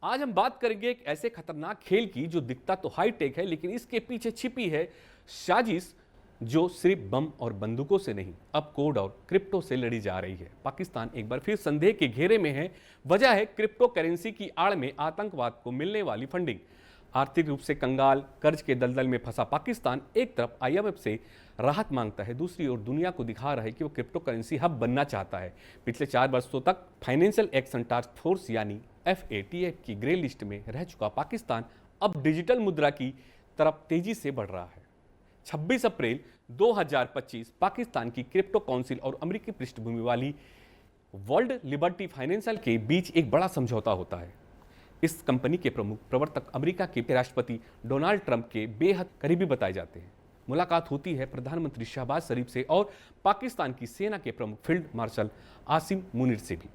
आज हम बात करेंगे एक ऐसे खतरनाक खेल की जो दिखता तो हाईटेक है, लेकिन इसके पीछे छिपी है साजिश जो सिर्फ बम और बंदूकों से नहीं, अब कोड और क्रिप्टो से लड़ी जा रही है। पाकिस्तान एक बार फिर संदेह के घेरे में है। वजह है क्रिप्टो करेंसी की आड़ में आतंकवाद को मिलने वाली फंडिंग। आर्थिक रूप से कंगाल, कर्ज के दलदल में फंसा पाकिस्तान एक तरफ आईएमएफ से राहत मांगता है, दूसरी ओर दुनिया को दिखा रहा है कि वो क्रिप्टो करेंसी हब बनना चाहता है। पिछले 4 वर्षों तक फाइनेंशियल एक्शन टास्क फोर्स यानी FATF की ग्रे लिस्ट में रह चुका पाकिस्तान अब डिजिटल मुद्रा की तरफ तेजी से बढ़ रहा है। 26 अप्रैल 2025 पाकिस्तान की क्रिप्टो काउंसिल और अमेरिकी पृष्ठभूमि वाली वर्ल्ड लिबर्टी फाइनेंशियल के बीच एक बड़ा समझौता होता है। इस कंपनी के प्रमुख प्रवर्तक अमेरिका के राष्ट्रपति डोनाल्ड ट्रंप के बेहद करीबी बताए जाते हैं। मुलाकात होती है प्रधानमंत्री शहबाज शरीफ से और पाकिस्तान की सेना के प्रमुख फील्ड मार्शल आसिम मुनीर से भी।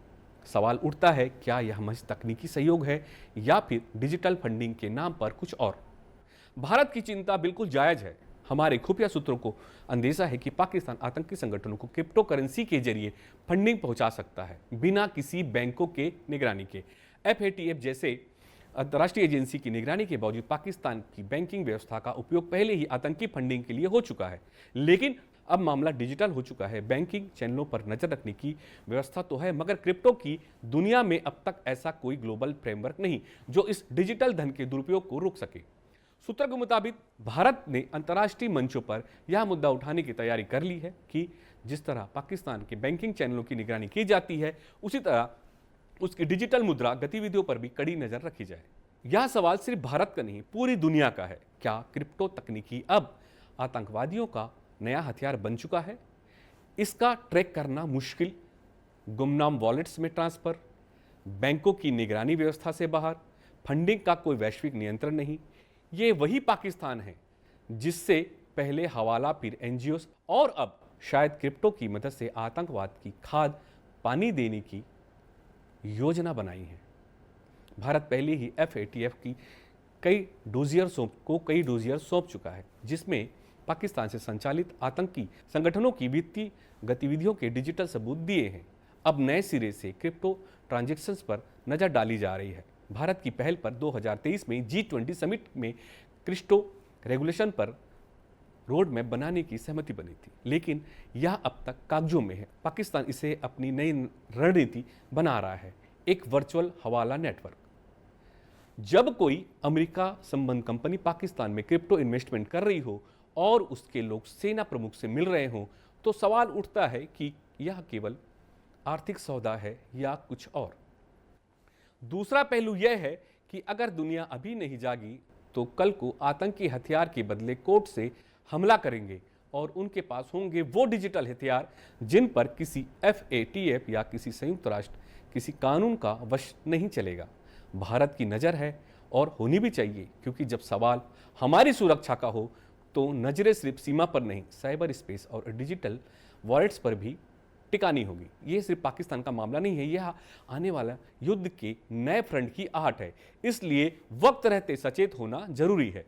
सवाल उठता है, क्या यह महज तकनीकी सहयोग है या फिर डिजिटल फंडिंग के नाम पर कुछ और? भारत की चिंता बिल्कुल जायज है। हमारे खुफिया सूत्रों को अंदेशा है कि पाकिस्तान आतंकी संगठनों को क्रिप्टो करेंसी के जरिए फंडिंग पहुंचा सकता है बिना किसी बैंकों के निगरानी के। FATF जैसे अंतर्राष्ट्रीय एजेंसी की निगरानी के बावजूद पाकिस्तान की बैंकिंग व्यवस्था का उपयोग पहले ही आतंकी फंडिंग के लिए हो चुका है। लेकिन अब मामला डिजिटल हो चुका है। बैंकिंग चैनलों पर नजर रखने की व्यवस्था तो है, मगर क्रिप्टो की दुनिया में अब तक ऐसा कोई ग्लोबल फ्रेमवर्क नहीं जो इस डिजिटल धन के दुरुपयोग को रोक सके। सूत्रों के मुताबिक भारत ने अंतर्राष्ट्रीय मंचों पर यह मुद्दा उठाने की तैयारी कर ली है कि जिस तरह पाकिस्तान के बैंकिंग चैनलों की निगरानी की जाती है, उसी तरह उसकी डिजिटल मुद्रा गतिविधियों पर भी कड़ी नजर रखी जाए। यह सवाल सिर्फ भारत का नहीं, पूरी दुनिया का है। क्या क्रिप्टो तकनीकी अब आतंकवादियों का नया हथियार बन चुका है? इसका ट्रैक करना मुश्किल, गुमनाम वॉलेट्स में ट्रांसफर, बैंकों की निगरानी व्यवस्था से बाहर, फंडिंग का कोई वैश्विक नियंत्रण नहीं। ये वही पाकिस्तान है जिससे पहले हवाला, फिर NGOs और अब शायद क्रिप्टो की मदद से आतंकवाद की खाद पानी देने की योजना बनाई है। भारत पहले ही FATF की कई डोजियर सौंप चुका है, जिसमें पाकिस्तान से संचालित आतंकी संगठनों की वित्तीय गतिविधियों के डिजिटल सबूत दिए हैं। अब नए सिरे से क्रिप्टो ट्रांजैक्शंस पर नजर डाली जा रही है। भारत की पहल पर 2023 में G20 समिट में क्रिप्टो रेगुलेशन पर रोड मैप बनाने की सहमति बनी थी, लेकिन यह अब तक कागजों में है। पाकिस्तान इसे अपनी नई रणनीति बना रहा है, एक वर्चुअल हवाला नेटवर्क। जब कोई अमेरिका संबंध कंपनी पाकिस्तान में क्रिप्टो इन्वेस्टमेंट कर रही हो और उसके लोग सेना प्रमुख से मिल रहे हों, तो सवाल उठता है कि यह केवल आर्थिक सौदा है या कुछ और। दूसरा पहलू यह है कि अगर दुनिया अभी नहीं जागी तो कल को आतंकी हथियार के बदले कोर्ट से हमला करेंगे और उनके पास होंगे वो डिजिटल हथियार जिन पर किसी FATF या किसी संयुक्त राष्ट्र किसी कानून का वश नहीं चलेगा। भारत की नज़र है और होनी भी चाहिए, क्योंकि जब सवाल हमारी सुरक्षा का हो तो नजरें सिर्फ सीमा पर नहीं, साइबर स्पेस और डिजिटल वॉलेट्स पर भी टिकानी होगी। ये सिर्फ पाकिस्तान का मामला नहीं है, यह आने वाला युद्ध के नए फ्रंट की आहट है। इसलिए वक्त रहते सचेत होना जरूरी है।